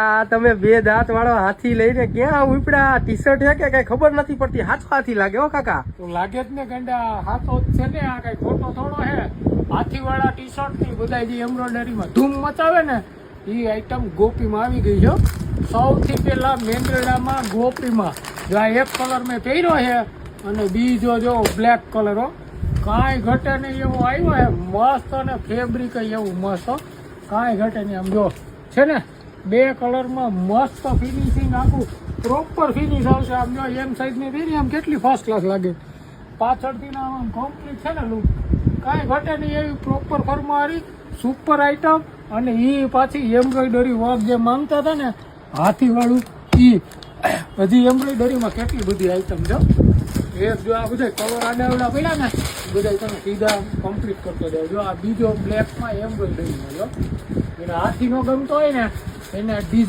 આ તમે બે દાંત વાળો હાથી લઈને ક્યાં ઉપડ્યા? ટી શર્ટ છે કે કઈ ખબર નથી પડતી. હાથો હાથી લાગે હો કાકા. તો લાગે જ ને ગંડા, હાથો જ છે ને. આ કઈ ખોટો થોડો હે. હાથી વાળા ટી શર્ટ ની બધા જે એમ્બ્રોઇડરી માં ધૂમ મચાવે ને એ આઈટમ ગોપીમાં આવી ગઈ છે. સૌથી પહેલા મેંદરડામાં ગોપીમાં જો આ એક કલર મેં પહેર્યો છે અને બીજો જો બ્લેક કલર હો, કાંઈ ઘટે નહીં એવો આવ્યો છે. મસ્ત અને ફેબ્રિક એવું મસ્ત, કાંઈ ઘટે નહીં. આમ જો છે ને બે કલરમાં મસ્ત ફિનિશિંગ, આખું પ્રોપર ફિનિશ આવશે. આમ જો એમ સાઈઝની પહેરી આમ કેટલી ફર્સ્ટ ક્લાસ લાગે. પાછળથી ના આમ કમ્પ્લીટ છે ને લુક, કાંઈ ઘટે નહીં એવી પ્રોપર ફરમારી સુપર આઈટમ. અને એ પાછી એમ્બ્રોઇડરી વર્ક જે માંગતા હતા ને હાથીવાળું, એ હજી એમ્બ્રોઇડરીમાં કેટલી બધી આઈટમ જો. એક જો આ બધા કવર આડાવડા પડ્યા ને બધા તમે સીધા કમ્પ્લીટ કરતો જાવ. જો આ બીજો બ્લેકમાં એમ્બ્રોઇડરીમાં જો, એટલે હાથી નો ગમતો હોય ને એને ડિઝાઇન